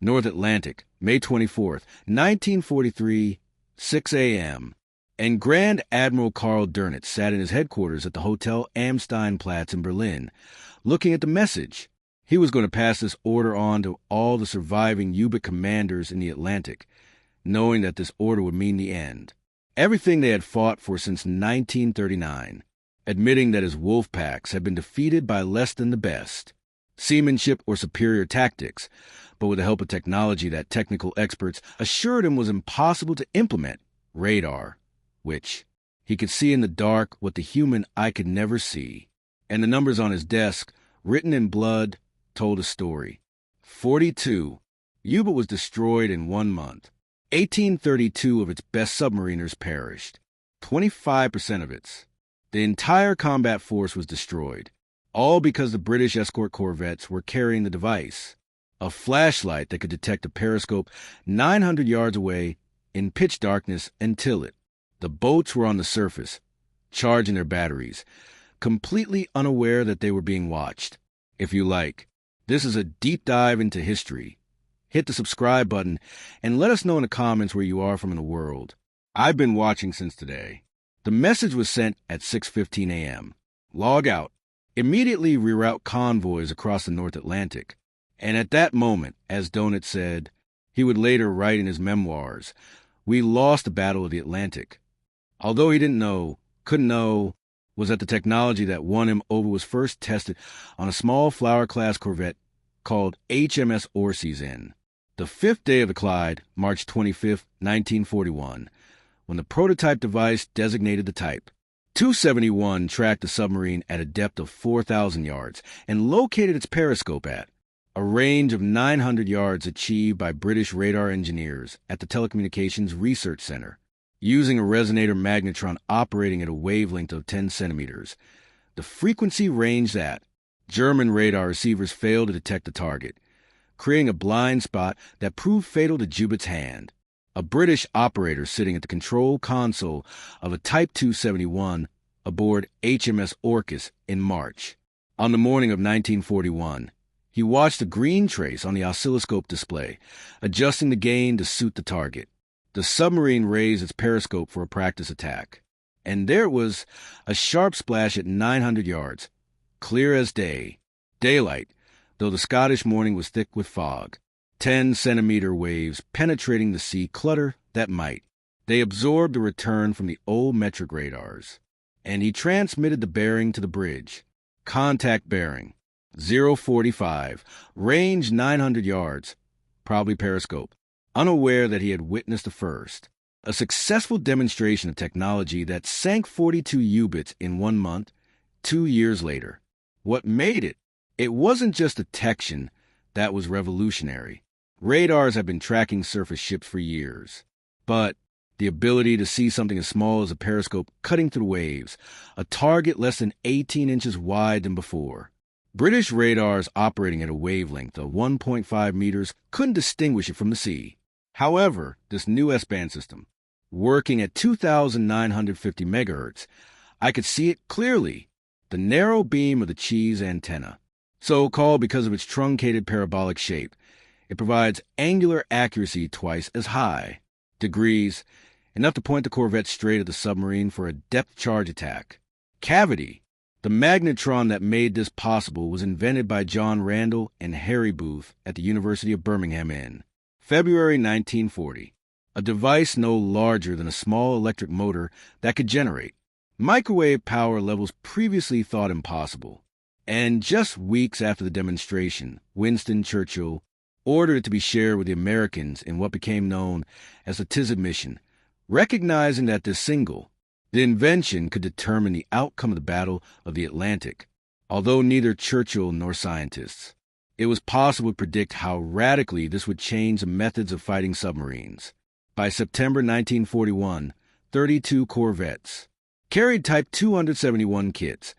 North Atlantic, May 24th, 1943, 6 a.m. And Grand Admiral Dönitz sat in his headquarters at the Hotel Amsteinplatz in Berlin, looking at the message. He was going to pass this order on to all the surviving U-boat commanders in the Atlantic, knowing that this order would mean the end. Everything they had fought for since 1939, admitting that his wolfpacks had been defeated by less than the best. Seamanship or superior tactics, but with the help of technology that technical experts assured him was impossible to implement, radar, which he could see in the dark what the human eye could never see. And the numbers on his desk, written in blood, told a story. 42. U-boat was destroyed in 1 month. 1832 of its best submariners perished. 25% of its. The entire combat force was destroyed, all because the British escort corvettes were carrying the device, a flashlight that could detect a periscope 900 yards away in pitch darkness and tilt it. The boats were on the surface, charging their batteries, completely unaware that they were being watched. If you like, this is a deep dive into history. Hit the subscribe button and let us know in the comments where you are from in the world. I've been watching since today. The message was sent at 6:15 a.m. Log out. Immediately reroute convoys across the North Atlantic. And at that moment, as Dönitz said, he would later write in his memoirs, we lost the Battle of the Atlantic. Although he couldn't know, was that the technology that won him over was first tested on a small Flower-class corvette called HMS Orcis in the 5th day of the Clyde, March 25, 1941, when the prototype device designated the type. 271 tracked the submarine at a depth of 4,000 yards and located its periscope at a range of 900 yards achieved by British radar engineers at the Telecommunications Research Center, using a resonator magnetron operating at a wavelength of 10 centimeters. The frequency range that German radar receivers failed to detect the target, creating a blind spot that proved fatal to Jubit's hand. A British operator sitting at the control console of a Type 271 aboard HMS Orcis in March. On the morning of 1941, he watched a green trace on the oscilloscope display, adjusting the gain to suit the target. The submarine raised its periscope for a practice attack. And there it was, a sharp splash at 900 yards, clear as day. Daylight, though the Scottish morning was thick with fog. 10-centimeter waves penetrating the sea clutter that might. They absorbed the return from the old metric radars. And he transmitted the bearing to the bridge. Contact bearing, 045, range 900 yards, probably periscope, unaware that he had witnessed the first. A successful demonstration of technology that sank 42 U-boats in 1 month, 2 years later. What made it? It wasn't just detection that was revolutionary. Radars have been tracking surface ships for years. But the ability to see something as small as a periscope cutting through the waves, a target less than 18 inches wide than before. British radars operating at a wavelength of 1.5 meters couldn't distinguish it from the sea. However, this new S-band system, working at 2,950 megahertz, I could see it clearly, the narrow beam of the cheese antenna. So-called because of its truncated parabolic shape, it provides angular accuracy twice as high, degrees, enough to point the corvette straight at the submarine for a depth charge attack. Cavity, the magnetron that made this possible, was invented by John Randall and Harry Booth at the University of Birmingham in February 1940, a device no larger than a small electric motor that could generate microwave power levels previously thought impossible. And just weeks after the demonstration, Winston Churchill ordered it to be shared with the Americans in what became known as the TISA mission, recognizing that this the invention could determine the outcome of the Battle of the Atlantic. Although neither Churchill nor scientists, it was possible to predict how radically this would change the methods of fighting submarines. By September 1941, 32 corvettes carried Type 271 kits,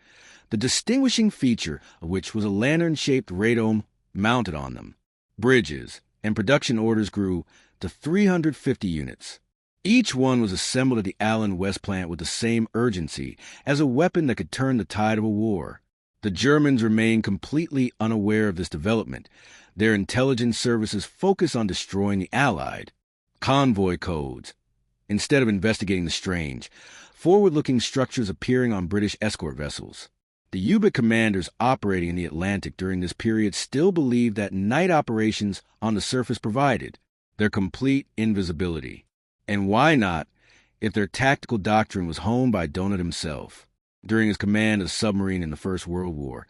the distinguishing feature of which was a lantern-shaped radome mounted on them. Bridges and production orders grew to 350 units. Each one was assembled at the Allen West plant with the same urgency as a weapon that could turn the tide of a war. The Germans remain completely unaware of this development. Their intelligence services focus on destroying the Allied convoy codes, instead of investigating the strange, forward-looking structures appearing on British escort vessels. The U-boat commanders operating in the Atlantic during this period still believed that night operations on the surface provided their complete invisibility. And why not, if their tactical doctrine was honed by Dönitz himself? During his command of a submarine in the First World War,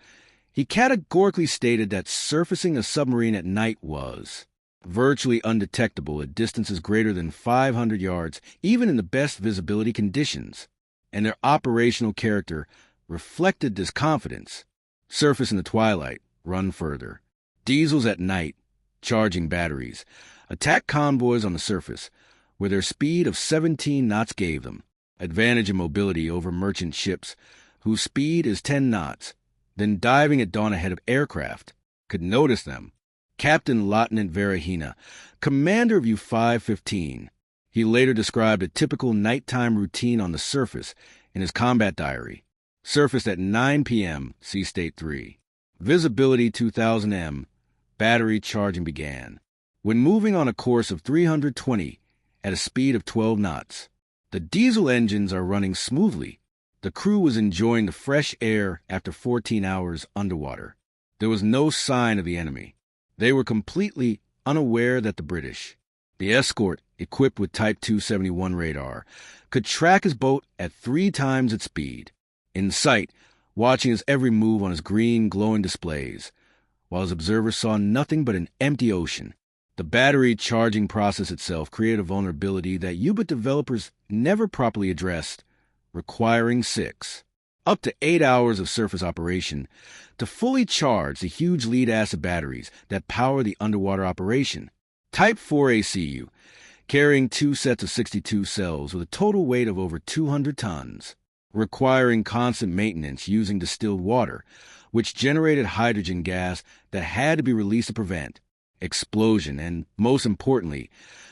he categorically stated that surfacing a submarine at night was virtually undetectable at distances greater than 500 yards, even in the best visibility conditions, and their operational character reflected this confidence. Surface in the twilight, run further. Diesels at night, charging batteries, attack convoys on the surface, where their speed of 17 knots gave them advantage in mobility over merchant ships, whose speed is 10 knots, then diving at dawn ahead of aircraft, could notice them. Captain Lieutenant Verahina, commander of U-515, he later described a typical nighttime routine on the surface in his combat diary. Surfaced at 9 p.m., see State 3. Visibility 2000 m. Battery charging began. When moving on a course of 320 at a speed of 12 knots, the diesel engines are running smoothly. The crew was enjoying the fresh air after 14 hours underwater. There was no sign of the enemy. They were completely unaware that the British, the escort equipped with Type 271 radar, could track his boat at 3 times its speed, in sight, watching his every move on his green, glowing displays, while his observers saw nothing but an empty ocean. The battery charging process itself created a vulnerability that U-boat developers never properly addressed, requiring up to 8 hours of surface operation to fully charge the huge lead-acid batteries that power the underwater operation. Type 4 ACU, carrying 2 sets of 62 cells with a total weight of over 200 tons, requiring constant maintenance using distilled water, which generated hydrogen gas that had to be released to prevent explosion and, most importantly,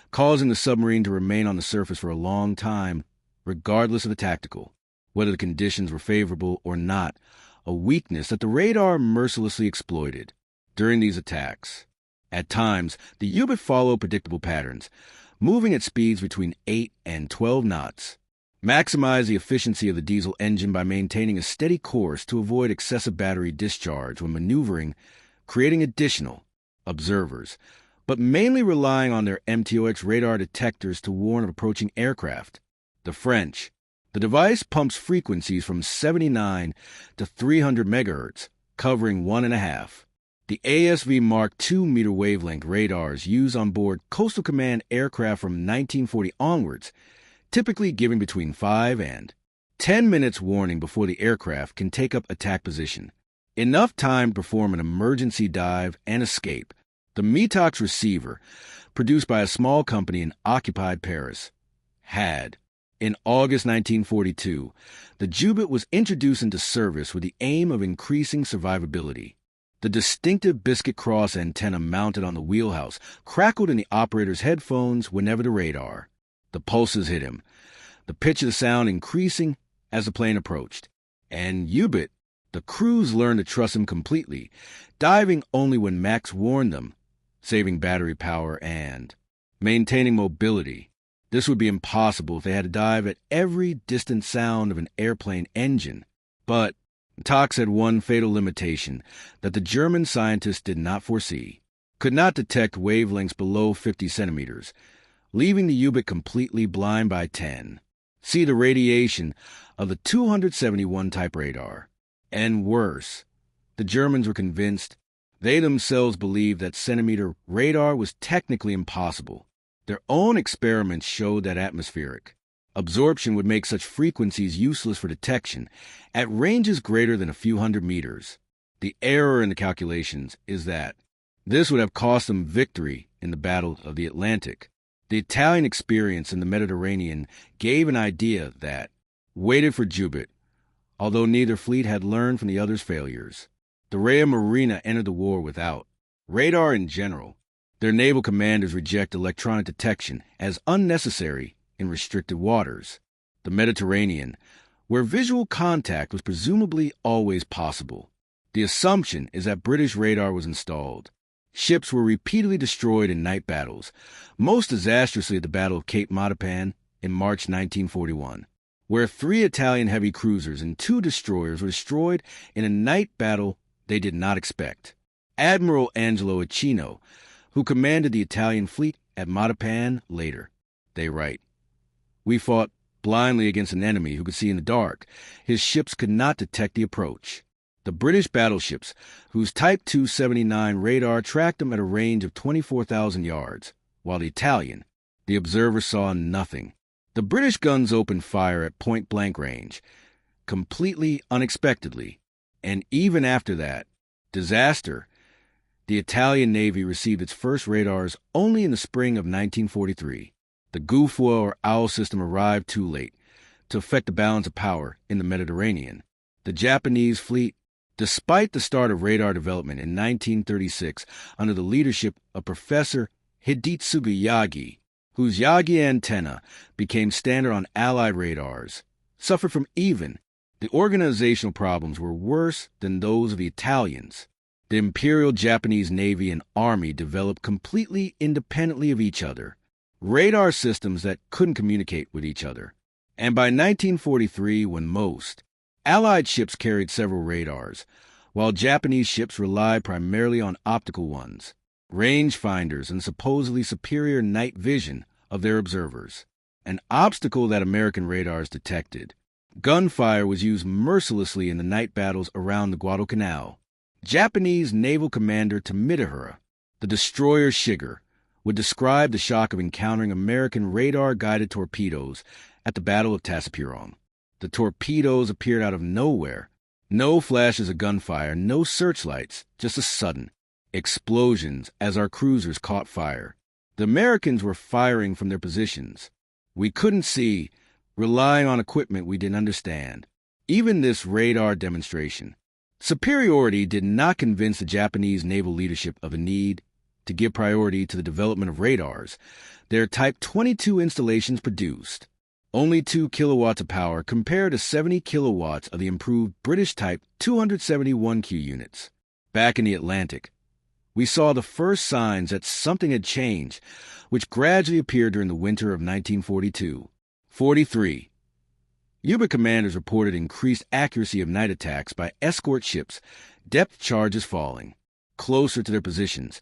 causing the submarine to remain on the surface for a long time, regardless of the tactical, whether the conditions were favorable or not, a weakness that the radar mercilessly exploited during these attacks. At times, the U-boat followed predictable patterns, moving at speeds between 8 and 12 knots. Maximize the efficiency of the diesel engine by maintaining a steady course to avoid excessive battery discharge when maneuvering, creating additional observers, but mainly relying on their MTOX radar detectors to warn of approaching aircraft. The French. The device pumps frequencies from 79 to 300 megahertz, covering 1.5. The ASV Mark II meter wavelength radars used on board Coastal Command aircraft from 1940 onwards, typically giving between 5 and 10 minutes warning before the aircraft can take up attack position. Enough time to perform an emergency dive and escape. The METOX receiver, produced by a small company in occupied Paris, had. In August 1942, the U-boat was introduced into service with the aim of increasing survivability. The distinctive biscuit cross antenna mounted on the wheelhouse crackled in the operator's headphones whenever the radar. The pulses hit him, the pitch of the sound increasing as the plane approached. And U-boat, the crews learned to trust him completely, diving only when Max warned them, saving battery power and maintaining mobility. This would be impossible if they had to dive at every distant sound of an airplane engine. But TOX had one fatal limitation that the German scientists did not foresee. Could not detect wavelengths below 50 centimeters, leaving the U-boat completely blind by 10. See the radiation of the 271 type radar. And worse, the Germans were convinced. They themselves believed that centimeter radar was technically impossible. Their own experiments showed that atmospheric absorption would make such frequencies useless for detection at ranges greater than a few hundred meters. The error in the calculations is that this would have cost them victory in the Battle of the Atlantic. The Italian experience in the Mediterranean gave an idea that waited for U-boat, although neither fleet had learned from the other's failures. The Regia Marina entered the war without radar in general. Their naval commanders reject electronic detection as unnecessary in restricted waters. The Mediterranean, where visual contact was presumably always possible, The assumption is that British radar was installed. Ships were repeatedly destroyed in night battles, most disastrously at the Battle of Cape Matapan in March 1941, where 3 Italian heavy cruisers and 2 destroyers were destroyed in a night battle they did not expect. Admiral Angelo Acino, who commanded the Italian fleet at Matapan later, they write, "We fought blindly against an enemy who could see in the dark. His ships could not detect the approach. The British battleships, whose Type 279 radar tracked them at a range of 24,000 yards, while the observer saw nothing. The British guns opened fire at point-blank range, completely unexpectedly, and even after that disaster, the Italian Navy received its first radars only in the spring of 1943. The Gufwa or OWL system arrived too late to affect the balance of power in the Mediterranean. The Japanese fleet, despite the start of radar development in 1936 under the leadership of Professor Hidetsugu Yagi, whose Yagi antenna became standard on Allied radars, suffered from the organizational problems were worse than those of the Italians. The Imperial Japanese Navy and Army developed completely independently of each other, radar systems that couldn't communicate with each other. And by 1943, when most Allied ships carried several radars, while Japanese ships relied primarily on optical ones, rangefinders, and supposedly superior night vision of their observers, an obstacle that American radars detected. Gunfire was used mercilessly in the night battles around the Guadalcanal. Japanese naval commander Tomidahara, the destroyer Shiger, would describe the shock of encountering American radar-guided torpedoes at the Battle of Tassapiron. The torpedoes appeared out of nowhere. No flashes of gunfire, no searchlights, just a sudden explosions as our cruisers caught fire. The Americans were firing from their positions. We couldn't see, relying on equipment we didn't understand. Even this radar demonstration. Superiority did not convince the Japanese naval leadership of a need to give priority to the development of radars. Their Type 22 installations produced only 2 kilowatts of power compared to 70 kilowatts of the improved British Type 271Q units. Back in the Atlantic, we saw the first signs that something had changed, which gradually appeared during the winter of 1942-43. U-boat commanders reported increased accuracy of night attacks by escort ships, depth charges falling closer to their positions,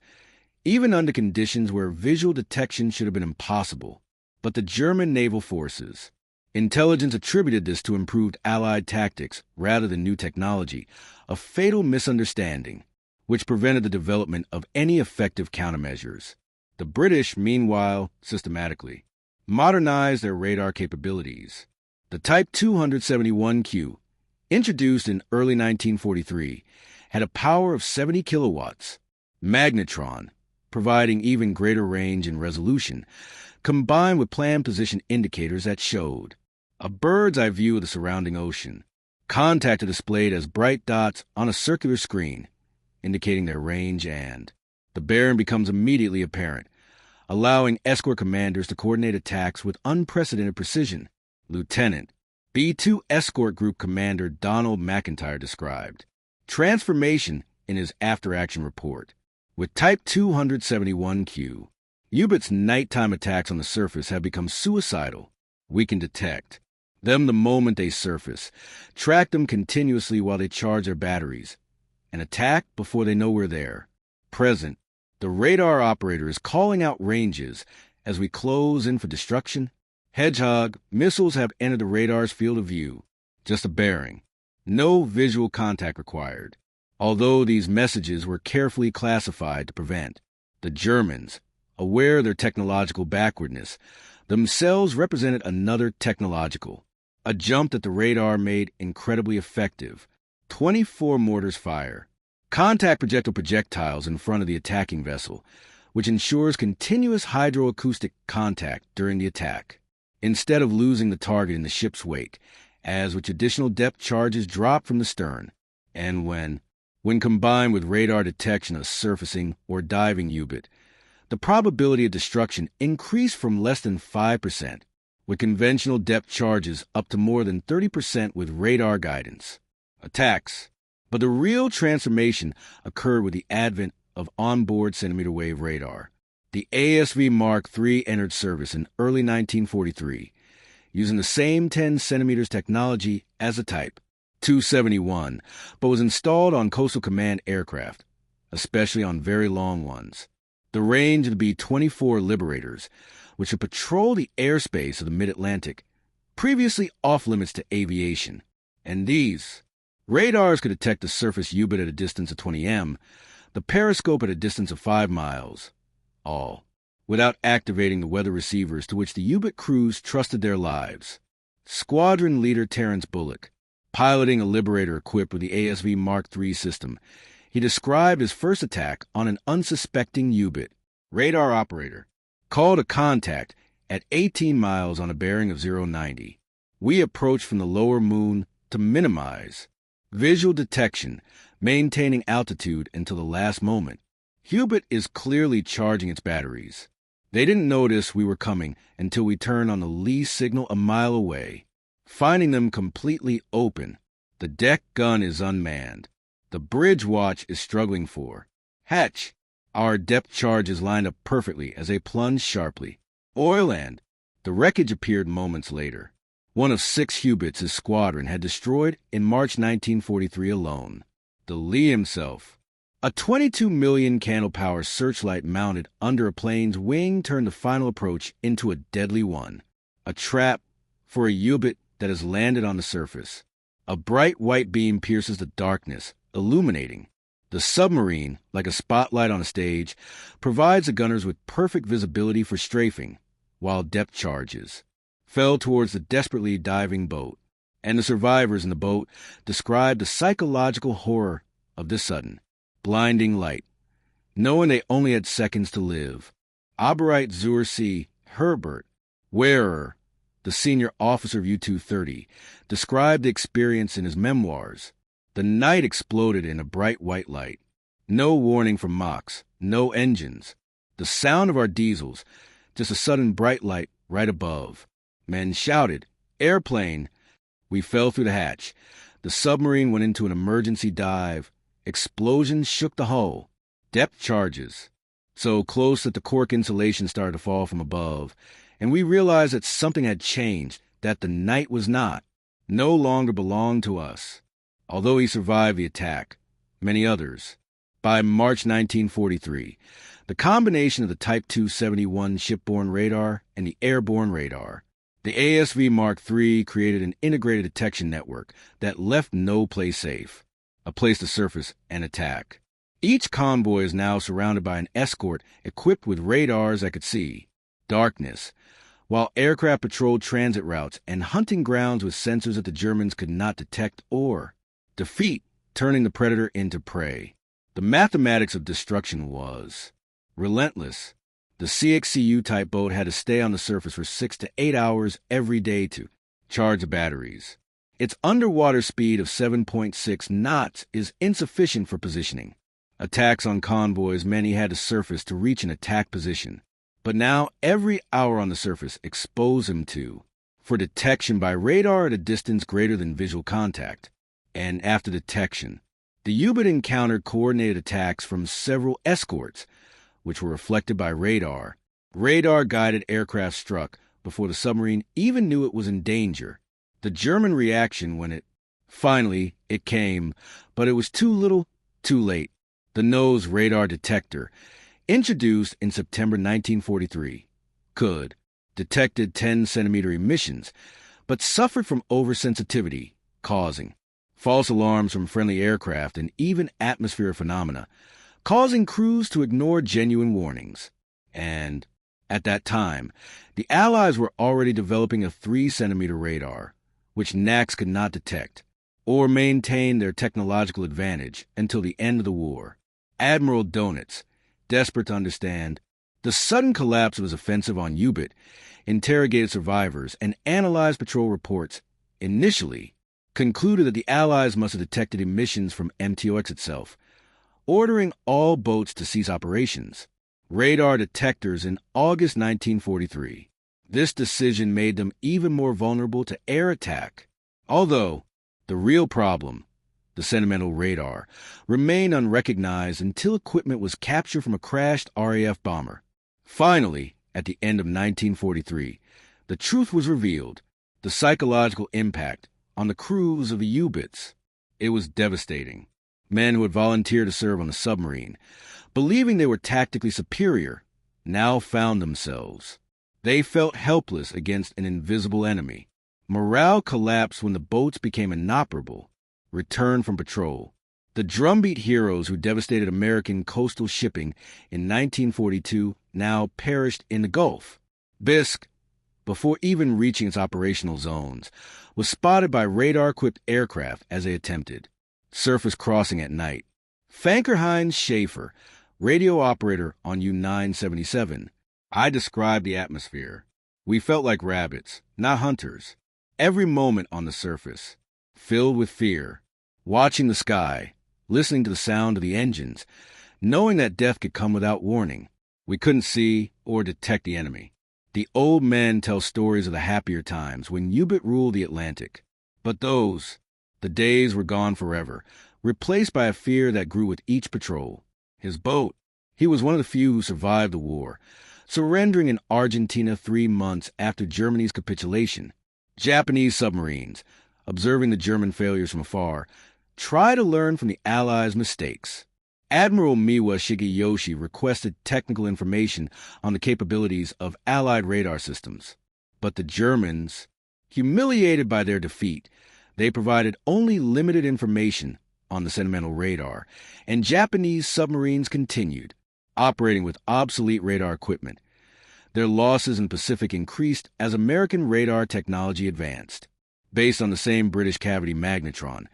even under conditions where visual detection should have been impossible. But the German naval forces, intelligence attributed this to improved Allied tactics rather than new technology, a fatal misunderstanding, which prevented the development of any effective countermeasures. The British, meanwhile, systematically modernized their radar capabilities. The Type 271Q, introduced in early 1943, had a power of 70 kilowatts. Magnetron, providing even greater range and resolution, combined with planned position indicators that showed a bird's-eye view of the surrounding ocean. Contact are displayed as bright dots on a circular screen, indicating their range, and the bearing becomes immediately apparent, allowing escort commanders to coordinate attacks with unprecedented precision. Lieutenant B-2 Escort Group Commander Donald McIntyre described transformation in his after-action report. With Type 271Q, U-boats' nighttime attacks on the surface have become suicidal. We can detect them the moment they surface, track them continuously while they charge their batteries, and attack before they know we're there. Present, the radar operator is calling out ranges as we close in for destruction. Hedgehog missiles have entered the radar's field of view. Just a bearing. No visual contact required. Although these messages were carefully classified to prevent. The Germans, aware of their technological backwardness, themselves represented another technological, a jump that the radar made incredibly effective. 24 mortars fire. Contact projectiles in front of the attacking vessel, which ensures continuous hydroacoustic contact during the attack, instead of losing the target in the ship's wake, as with additional depth charges drop from the stern. And when combined with radar detection of surfacing or diving U-boat, the probability of destruction increased from less than 5%, with conventional depth charges up to more than 30% with radar guidance. Attacks But the real transformation occurred with the advent of onboard centimeter wave radar. The ASV Mark III entered service in early 1943, using the same 10 centimeters technology as the Type 271, but was installed on Coastal Command aircraft, especially on very long ones. The range of the B-24 Liberators, which would patrol the airspace of the mid-Atlantic, previously off-limits to aviation. And these radars could detect the surface U-boat at a distance of 20 m, the periscope at a distance of 5 miles, all without activating the weather receivers to which the U-boat crews trusted their lives. Squadron leader Terrence Bullock, piloting a Liberator equipped with the ASV Mark III system, he described his first attack on an unsuspecting U-boat. Radar operator, called a contact at 18 miles on a bearing of 090. We approached from the lower moon to minimize visual detection, maintaining altitude until the last moment. U-boat is clearly charging its batteries. They didn't notice we were coming until we turned on the lee signal a mile away, finding them completely open. The deck gun is unmanned. The bridge watch is struggling for hatch. Our depth charge is lined up perfectly as they plunge sharply. Oil and the wreckage appeared moments later. One of 6 U-boats his squadron had destroyed in March 1943 alone. The Lee himself, a 22 million candle power searchlight mounted under a plane's wing, turned the final approach into a deadly one. A trap for a U-boat that has landed on the surface. A bright white beam pierces the darkness, illuminating. The submarine, like a spotlight on a stage, provides the gunners with perfect visibility for strafing, while depth charges fell towards the desperately diving boat. And the survivors in the boat described the psychological horror of this sudden, blinding light, knowing they only had seconds to live. Obereit zur See Herbert Werer, the senior officer of U-230, described the experience in his memoirs. The night exploded in a bright white light. No warning from Machs, no engines. The sound of our diesels, just a sudden bright light right above. Men shouted, "Airplane!" We fell through the hatch. The submarine went into an emergency dive. Explosions shook the hull. Depth charges, so close that the cork insulation started to fall from above, and we realized that something had changed, that the night was no longer belonged to us. Although he survived the attack, many others. By March 1943, the combination of the Type 271 shipborne radar and the airborne radar, the ASV Mark III created an integrated detection network that left no place safe, a place to surface and attack. Each convoy is now surrounded by an escort equipped with radars that could see darkness, while aircraft patrolled transit routes and hunting grounds with sensors that the Germans could not detect or defeat, turning the predator into prey. The mathematics of destruction was relentless. The CXCU-type boat had to stay on the surface for 6 to 8 hours every day to charge the batteries. Its underwater speed of 7.6 knots is insufficient for positioning. Attacks on convoys meant he had to surface to reach an attack position. But now every hour on the surface exposed him for detection by radar at a distance greater than visual contact. And after detection, the U-boat encountered coordinated attacks from several escorts, which were reflected by radar. Radar-guided aircraft struck before the submarine even knew it was in danger. The German reaction when it came, but it was too little, too late. The nose radar detector, introduced in September 1943, detected 10-centimeter emissions, but suffered from oversensitivity, causing false alarms from friendly aircraft and even atmospheric phenomena, causing crews to ignore genuine warnings. And at that time, the Allies were already developing a 3-centimeter radar, which NACs could not detect or maintain their technological advantage until the end of the war. Admiral Dönitz, desperate to understand the sudden collapse of his offensive on U-boat, interrogated survivors and analyzed patrol reports. Initially, concluded that the Allies must have detected emissions from MTOX itself, ordering all boats to cease operations. Radar detectors in August 1943. This decision made them even more vulnerable to air attack. Although, the real problem the sentimental radar, remained unrecognized until equipment was captured from a crashed RAF bomber. Finally, at the end of 1943, the truth was revealed: the psychological impact on the crews of the U-boats. It was devastating. Men who had volunteered to serve on the submarine, believing they were tactically superior, now found themselves. They felt helpless against an invisible enemy. Morale collapsed when the boats became inoperable, returned from patrol. The drumbeat heroes who devastated American coastal shipping in 1942 now perished in the Gulf. Bisque, before even reaching its operational zones, was spotted by radar-equipped aircraft as they attempted surface crossing at night. Fanker-Heinz Schaefer, radio operator on U-977. I described the atmosphere. We felt like rabbits, not hunters. Every moment on the surface, filled with fear, watching the sky, listening to the sound of the engines, knowing that death could come without warning. We couldn't see or detect the enemy. The old men tell stories of the happier times when U-boat ruled the Atlantic. But the days were gone forever, replaced by a fear that grew with each patrol. His boat, he was one of the few who survived the war, surrendering in Argentina 3 months after Germany's capitulation. Japanese submarines, observing the German failures from afar, try to learn from the Allies' mistakes. Admiral Miwa Shigeyoshi requested technical information on the capabilities of Allied radar systems. But the Germans, humiliated by their defeat, they provided only limited information on the sentimental radar, and Japanese submarines continued, operating with obsolete radar equipment. Their losses in the Pacific increased as American radar technology advanced. Based on the same British cavity magnetron,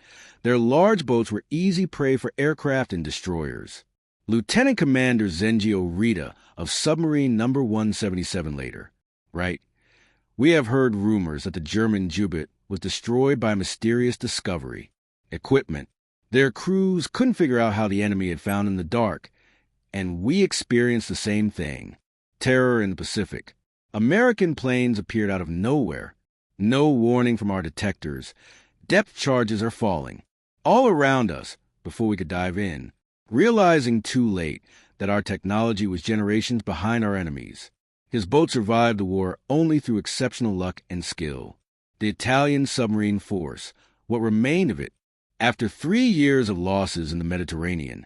their large boats were easy prey for aircraft and destroyers. Lieutenant Commander Zenji Orita of Submarine No. 177 later, right? We have heard rumors that the German U-boat was destroyed by a mysterious discovery. Equipment. Their crews couldn't figure out how the enemy had found in the dark, and we experienced the same thing. Terror in the Pacific. American planes appeared out of nowhere. No warning from our detectors. Depth charges are falling all around us before we could dive in, realizing too late that our technology was generations behind our enemies. His boat survived the war only through exceptional luck and skill. The Italian submarine force, what remained of it, after 3 years of losses in the Mediterranean,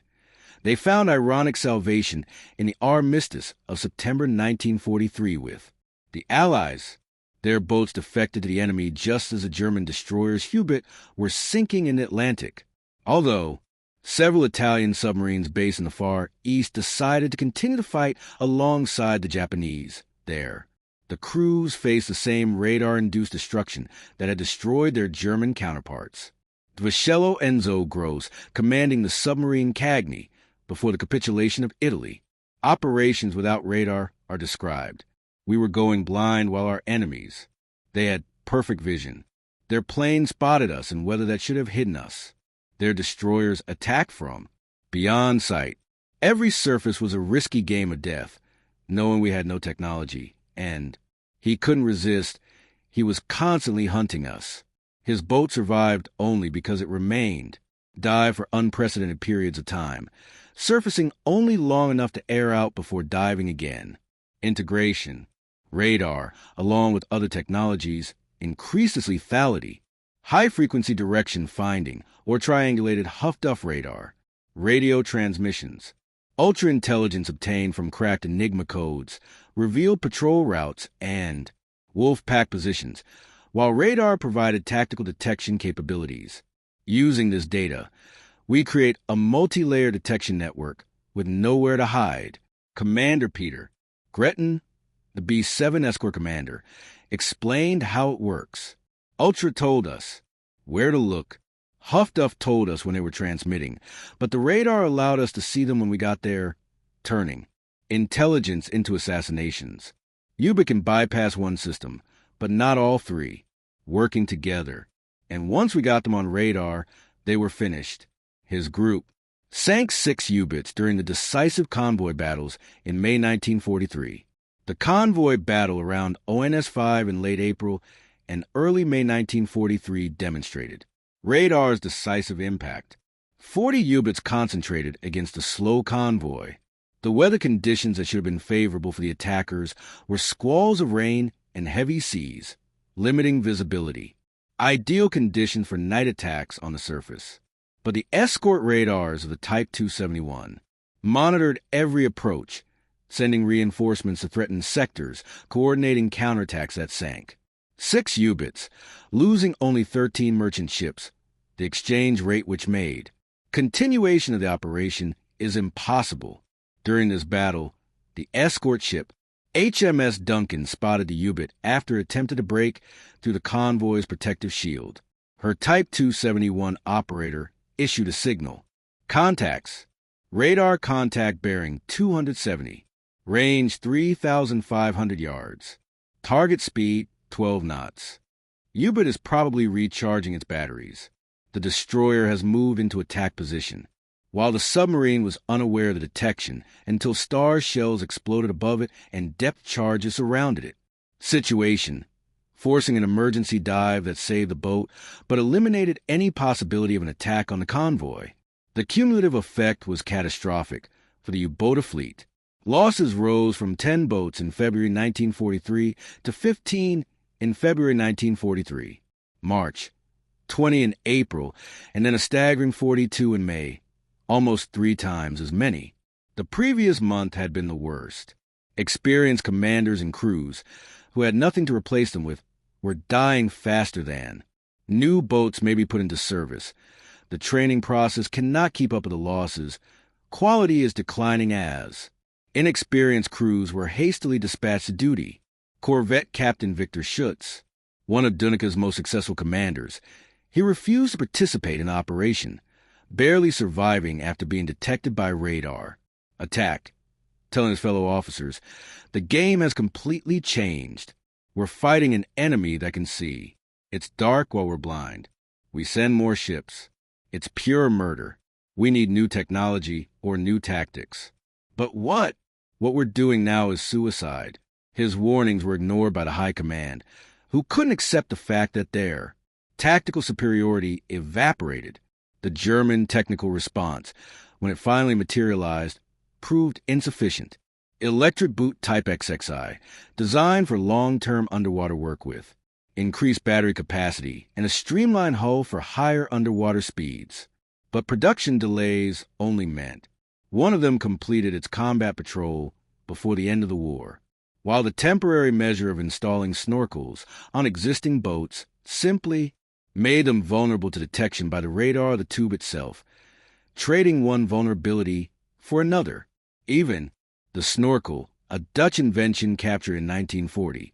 they found ironic salvation in the armistice of September 1943 with the Allies. Their boats defected to the enemy just as the German destroyers U-boat were sinking in the Atlantic. Although several Italian submarines based in the Far East decided to continue to fight alongside the Japanese there, the crews faced the same radar-induced destruction that had destroyed their German counterparts. The Vascello Enzo Gross commanding the submarine Cagney before the capitulation of Italy. Operations without radar are described. We were going blind while our enemies, they had perfect vision. Their planes spotted us in weather that should have hidden us. Their destroyers attacked from beyond sight. Every surface was a risky game of death, knowing we had no technology, and he couldn't resist. He was constantly hunting us. His boat survived only because it remained, dived for unprecedented periods of time, surfacing only long enough to air out before diving again. Integration. Radar, along with other technologies, increased its lethality. High-frequency direction finding or triangulated Huff-Duff radar. Radio transmissions. Ultra-intelligence obtained from cracked Enigma codes revealed patrol routes and wolfpack positions, while radar provided tactical detection capabilities. Using this data, we create a multi-layer detection network with nowhere to hide. Commander Peter Gretton, the B-7 escort commander, explained how it works. Ultra told us where to look. Huff-Duff told us when they were transmitting, but the radar allowed us to see them when we got there, turning. Intelligence into assassinations. U-boat can bypass one system, but not all three, working together. And once we got them on radar, they were finished. His group sank 6 U-boats during the decisive convoy battles in May 1943. The convoy battle around ONS-5 in late April and early May 1943 demonstrated Radar's decisive impact. 40 U-boats concentrated against a slow convoy. The weather conditions that should have been favorable for the attackers were squalls of rain and heavy seas, limiting visibility. Ideal conditions for night attacks on the surface. But the escort radars of the Type 271 monitored every approach, sending reinforcements to threaten sectors, coordinating counterattacks that sank. 6 U-boats, losing only 13 merchant ships, the exchange rate which made. Continuation of the operation is impossible. During this battle, the escort ship HMS Duncan spotted the U-boat after it attempted to break through the convoy's protective shield. Her Type 271 operator issued a signal. Contacts. Radar contact bearing 270. Range 3,500 yards. Target speed 12 knots. U-boat is probably recharging its batteries. The destroyer has moved into attack position, while the submarine was unaware of the detection until star shells exploded above it and depth charges surrounded it. Situation: forcing an emergency dive that saved the boat, but eliminated any possibility of an attack on the convoy. The cumulative effect was catastrophic for the U-boat fleet. Losses rose from 10 boats in February 1943 to 15 in February 1943, March, 20 in April, and then a staggering 42 in May, almost 3 times as many. The previous month had been the worst. Experienced commanders and crews, who had nothing to replace them with, were dying faster than. New boats may be put into service. The training process cannot keep up with the losses. Quality is declining as. Inexperienced crews were hastily dispatched to duty. Corvette Captain Victor Schutz, one of Dönitz's most successful commanders, he refused to participate in the operation, barely surviving after being detected by radar. Attacked, telling his fellow officers, "The game has completely changed. We're fighting an enemy that can see. It's dark while we're blind. We send more ships. It's pure murder. We need new technology or new tactics." But what? What we're doing now is suicide. His warnings were ignored by the high command, who couldn't accept the fact that their tactical superiority evaporated. The German technical response, when it finally materialized, proved insufficient. Electric boot Type XXI, designed for long-term underwater work with, increased battery capacity, and a streamlined hull for higher underwater speeds. But production delays only meant one of them completed its combat patrol before the end of the war, while the temporary measure of installing snorkels on existing boats simply made them vulnerable to detection by the radar of the tube itself, trading one vulnerability for another. Even the snorkel, a Dutch invention captured in 1940,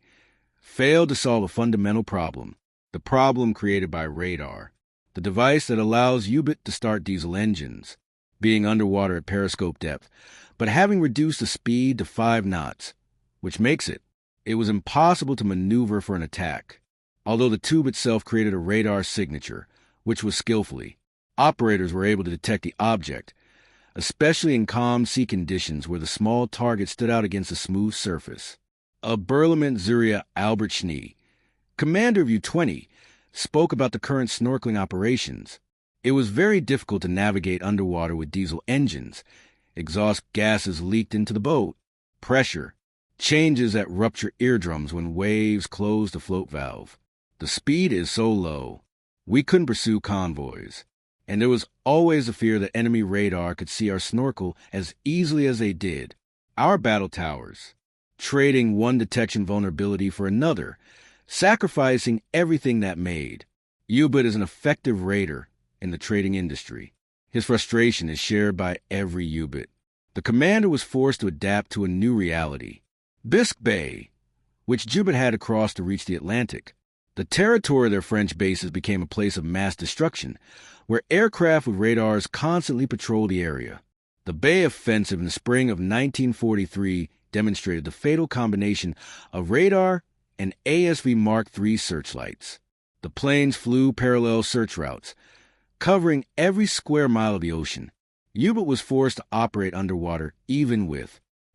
failed to solve a fundamental problem, the problem created by radar, the device that allows U-boat to start diesel engines, being underwater at periscope depth, but having reduced the speed to 5 knots, which makes it was impossible to maneuver for an attack. Although the tube itself created a radar signature, which was skillfully, operators were able to detect the object, especially in calm sea conditions where the small target stood out against a smooth surface. Of Berliman Zuria Albert Schnee, commander of U-20, spoke about the current snorkeling operations. It was very difficult to navigate underwater with diesel engines. Exhaust gases leaked into the boat. Pressure changes that rupture eardrums when waves close the float valve. The speed is so low, we couldn't pursue convoys, and there was always the fear that enemy radar could see our snorkel as easily as they did our battle towers, trading one detection vulnerability for another, sacrificing everything that made. U-boat is an effective raider in the trading industry. His frustration is shared by every U-boat. The commander was forced to adapt to a new reality. Bisque Bay, which U-boat had to cross to reach the Atlantic. The territory of their French bases became a place of mass destruction, where aircraft with radars constantly patrolled the area. The Bay Offensive in the spring of 1943 demonstrated the fatal combination of radar and ASV Mark III searchlights. The planes flew parallel search routes, covering every square mile of the ocean. U-boat was forced to operate underwater even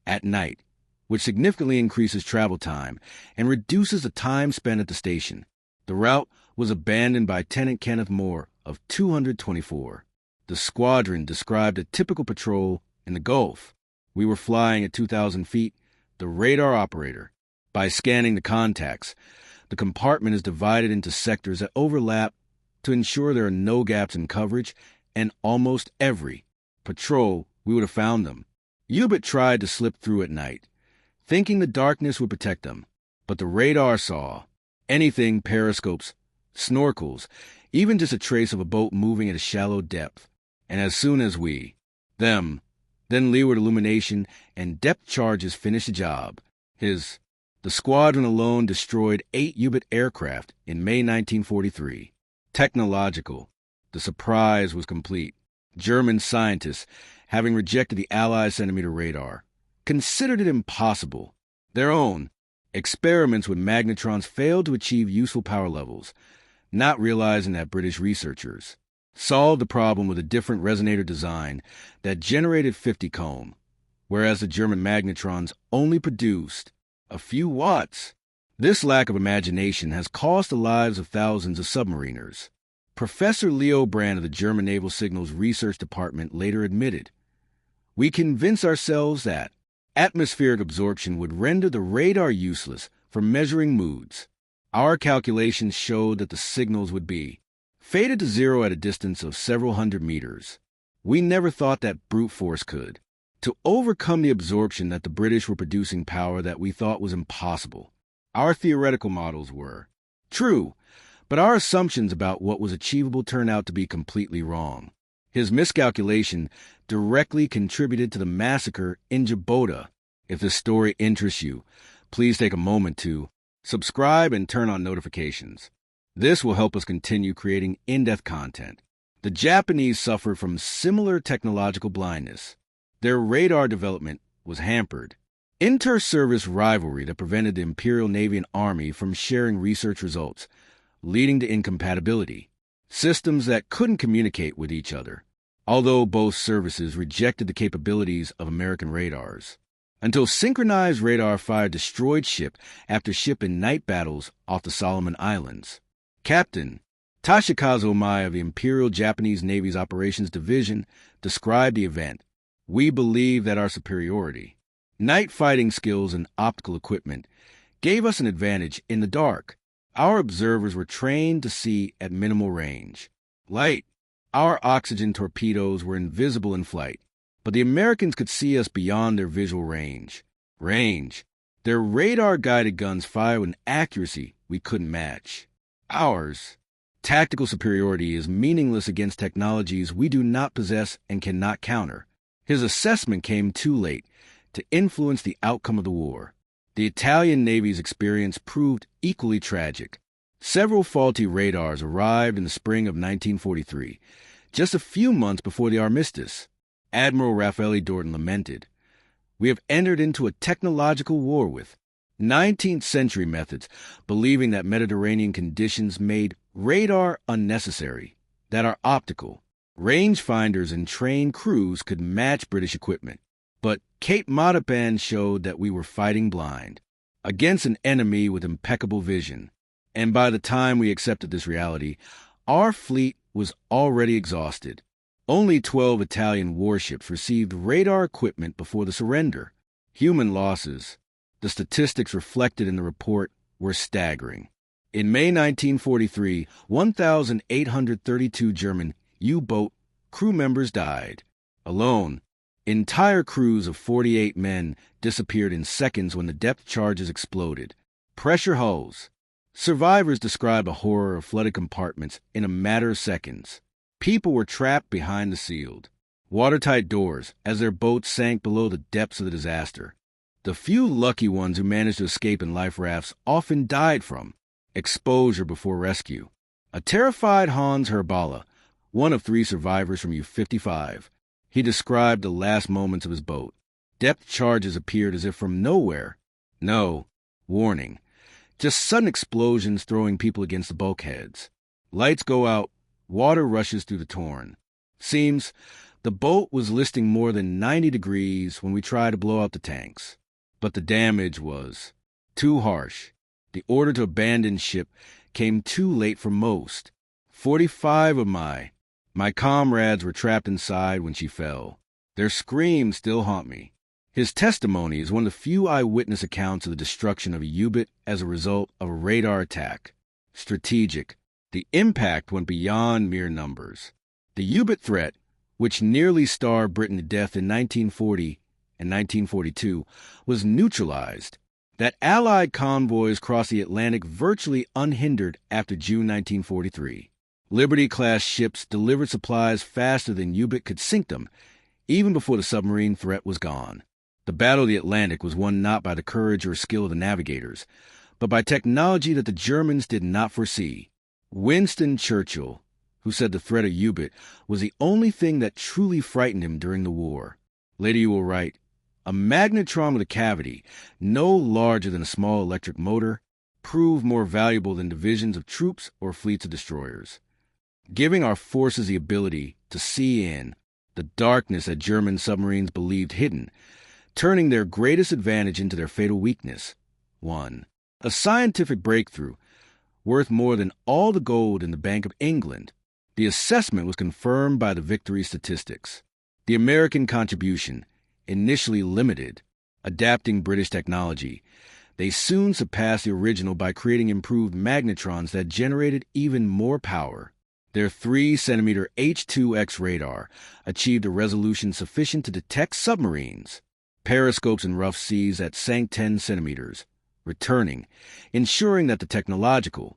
at night, which significantly increases travel time and reduces the time spent at the station. The route was abandoned by Lieutenant Kenneth Moore of 224. The squadron described a typical patrol in the Gulf. We were flying at 2,000 feet. The radar operator. By scanning the contacts, the compartment is divided into sectors that overlap to ensure there are no gaps in coverage, and almost every patrol we would have found them. U-boat tried to slip through at night, thinking the darkness would protect them, but the radar saw anything: periscopes, snorkels, even just a trace of a boat moving at a shallow depth. And as soon as then leeward illumination and depth charges finished the job. The squadron alone destroyed 8 U-boat aircraft in May 1943. Technological. The surprise was complete. German scientists, having rejected the Allied centimeter radar, considered it impossible. Their own experiments with magnetrons failed to achieve useful power levels, not realizing that British researchers solved the problem with a different resonator design that generated 50 cohm, whereas the German magnetrons only produced a few watts. This lack of imagination has cost the lives of thousands of submariners. Professor Leo Brand of the German Naval Signals Research Department later admitted, "We convinced ourselves that atmospheric absorption would render the radar useless for measuring moods. Our calculations showed that the signals would be faded to zero at a distance of several hundred meters. We never thought that brute force could, to overcome the absorption that the British were producing power that we thought was impossible. Our theoretical models were true, but our assumptions about what was achievable turned out to be completely wrong." His miscalculation directly contributed to the massacre in Djibouti. If this story interests you, please take a moment to subscribe and turn on notifications. This will help us continue creating in-depth content. The Japanese suffered from similar technological blindness. Their radar development was hampered. Inter-service rivalry that prevented the Imperial Navy and Army from sharing research results, leading to incompatibility. Systems that couldn't communicate with each other, although both services rejected the capabilities of American radars. Until synchronized radar fire destroyed ship after ship in night battles off the Solomon Islands. Captain Toshikazu Omae of the Imperial Japanese Navy's Operations Division described the event. "We believe that our superiority, night fighting skills, and optical equipment gave us an advantage in the dark. Our observers were trained to see at minimal range. Light. Our oxygen torpedoes were invisible in flight, but the Americans could see us beyond their visual range. Their radar-guided guns fired with an accuracy we couldn't match. Ours. Tactical superiority is meaningless against technologies we do not possess and cannot counter." His assessment came too late to influence the outcome of the war. The Italian Navy's experience proved equally tragic. Several faulty radars arrived in the spring of 1943, just a few months before the armistice. Admiral Raffaele Dorton lamented, "We have entered into a technological war with 19th century methods, believing that Mediterranean conditions made radar unnecessary, that our optical rangefinders and trained crews could match British equipment. But Cape Matapan showed that we were fighting blind against an enemy with impeccable vision. And by the time we accepted this reality, our fleet was already exhausted. Only 12 Italian warships received radar equipment before the surrender. Human losses, the statistics reflected in the report, were staggering. In May 1943, 1,832 German U-boat crew members died. Alone, entire crews of 48 men disappeared in seconds when the depth charges exploded. Pressure hulls. Survivors described a horror of flooded compartments in a matter of seconds. People were trapped behind the sealed, watertight doors as their boats sank below the depths of the disaster. The few lucky ones who managed to escape in life rafts often died from exposure before rescue. A terrified Hans Herbala, one of 3 survivors from U-55, he described the last moments of his boat. Depth charges appeared as if from nowhere. No warning. Just sudden explosions throwing people against the bulkheads. Lights go out. Water rushes through the torn. Seems the boat was listing more than 90 degrees when we tried to blow out the tanks. But the damage was too harsh. The order to abandon ship came too late for most. 45 of my comrades were trapped inside when she fell. Their screams still haunt me. His testimony is one of the few eyewitness accounts of the destruction of a U-boat as a result of a radar attack. Strategic. The impact went beyond mere numbers. The U-boat threat, which nearly starved Britain to death in 1940 and 1942, was neutralized. That Allied convoys crossed the Atlantic virtually unhindered after June 1943. Liberty-class ships delivered supplies faster than U-boat could sink them, even before the submarine threat was gone. The Battle of the Atlantic was won not by the courage or skill of the navigators, but by technology that the Germans did not foresee. Winston Churchill, who said the threat of U-boat was the only thing that truly frightened him during the war. Later you will write, a magnetron with a cavity, no larger than a small electric motor, proved more valuable than divisions of troops or fleets of destroyers, giving our forces the ability to see in the darkness that German submarines believed hidden, turning their greatest advantage into their fatal weakness. 1. A scientific breakthrough, worth more than all the gold in the Bank of England. The assessment was confirmed by the victory statistics. The American contribution, initially limited, adapting British technology, they soon surpassed the original by creating improved magnetrons that generated even more power. Their 3-centimeter H2X radar achieved a resolution sufficient to detect submarines, periscopes in rough seas that sank 10 centimeters, returning, ensuring that the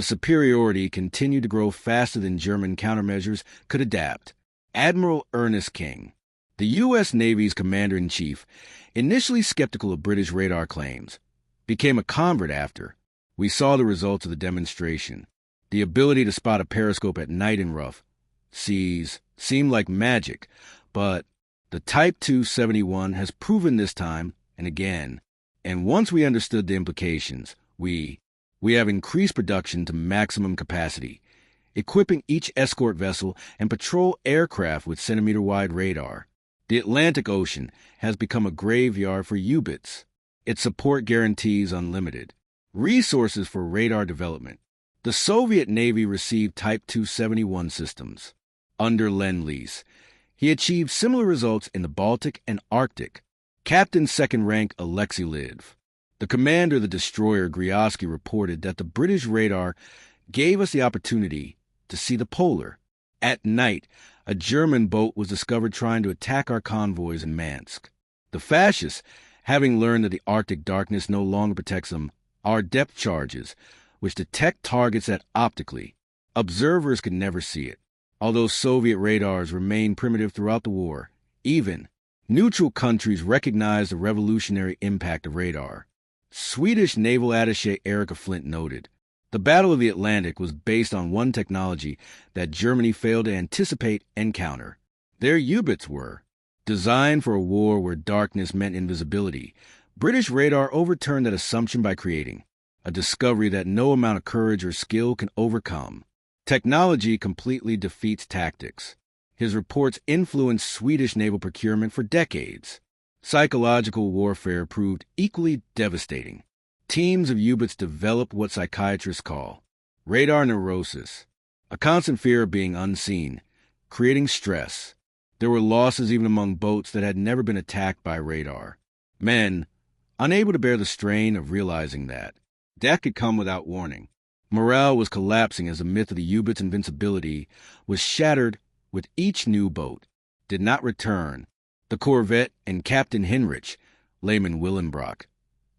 superiority continued to grow faster than German countermeasures could adapt. Admiral Ernest King, the U.S. Navy's commander-in-chief, initially skeptical of British radar claims, became a convert after we saw the results of the demonstration. The ability to spot a periscope at night in rough seas seemed like magic, but the Type 271 has proven this time and again, and once we understood the implications, we have increased production to maximum capacity, equipping each escort vessel and patrol aircraft with centimeter-wide radar. The Atlantic Ocean has become a graveyard for U-boats. Its support guarantees unlimited resources for radar development. The Soviet Navy received Type 271 systems. Under Lend-Lease, he achieved similar results in the Baltic and Arctic. Captain second rank Alexei Liv, the commander of the destroyer Griosky, reported that the British radar gave us the opportunity to see the polar. At night, a German boat was discovered trying to attack our convoys in Mansk. The fascists, having learned that the Arctic darkness no longer protects them, our depth charges, which detect targets that optically observers could never see it. Although Soviet radars remained primitive throughout the war, even neutral countries recognized the revolutionary impact of radar. Swedish naval attaché Erika Flint noted, the Battle of the Atlantic was based on one technology that Germany failed to anticipate and counter. Their U-boats were designed for a war where darkness meant invisibility. British radar overturned that assumption by creating a discovery that no amount of courage or skill can overcome. Technology completely defeats tactics. His reports influenced Swedish naval procurement for decades. Psychological warfare proved equally devastating. Teams of U-boats developed what psychiatrists call radar neurosis, a constant fear of being unseen, creating stress. There were losses even among boats that had never been attacked by radar. Men, unable to bear the strain of realizing that death could come without warning. Morale was collapsing as the myth of the U-boat's invincibility was shattered with each new boat. Did not return. The corvette and Captain Hinrich, Lehman Willenbrock,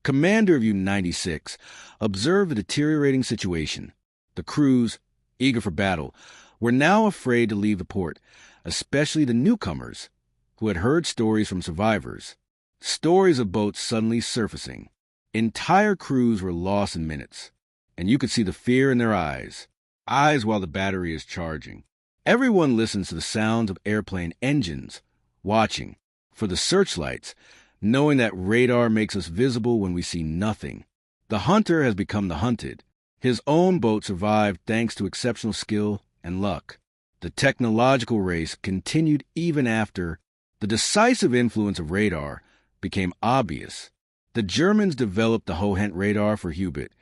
commander of U-96, observed the deteriorating situation. The crews, eager for battle, were now afraid to leave the port, especially the newcomers, who had heard stories from survivors. Stories of boats suddenly surfacing. Entire crews were lost in minutes, and you could see the fear in their eyes while the battery is charging. Everyone listens to the sounds of airplane engines, watching for the searchlights, knowing that radar makes us visible when we see nothing. The hunter has become the hunted. His own boat survived thanks to exceptional skill and luck. The technological race continued even after the decisive influence of radar became obvious. The Germans developed the Hohent radar for U-boat,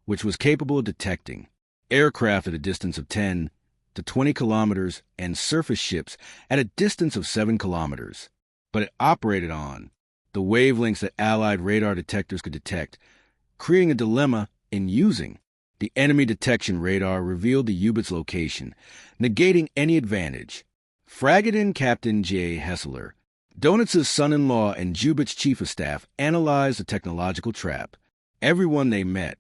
which was capable of detecting aircraft at a distance of 10 to 20 kilometers and surface ships at a distance of 7 kilometers. But it operated on the wavelengths that Allied radar detectors could detect, creating a dilemma in using. The enemy detection radar revealed the U-boat's location, negating any advantage. Frigate Captain J. Hessler, Dönitz's son-in-law and U-boat's chief of staff, analyzed the technological trap. Everyone they met,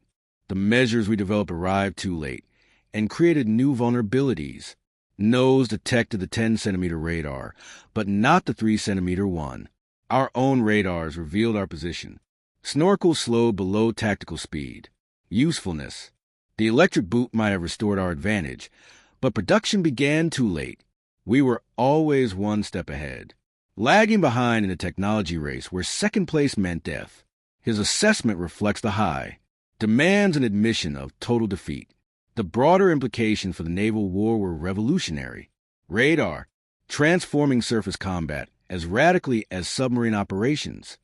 the measures we developed arrived too late and created new vulnerabilities. Nose detected the 10-centimeter radar, but not the 3-centimeter one. Our own radars revealed our position. Snorkel slowed below tactical speed. Usefulness. The electric boot might have restored our advantage, but production began too late. We were always one step ahead, lagging behind in a technology race where second place meant death. His assessment reflects the high, demands an admission of total defeat. The broader implications for the naval war were revolutionary. Radar, transforming surface combat as radically as submarine operations.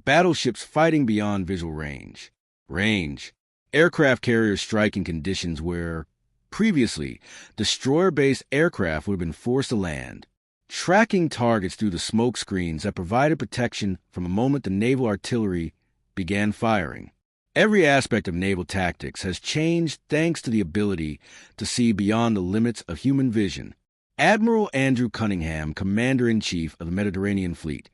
Battleships fighting beyond visual range. Aircraft carriers strike in conditions where, previously, destroyer-based aircraft would have been forced to land. Tracking targets through the smoke screens that provided protection from the moment the naval artillery began firing. Every aspect of naval tactics has changed thanks to the ability to see beyond the limits of human vision. Admiral Andrew Cunningham, Commander-in-Chief of the Mediterranean Fleet,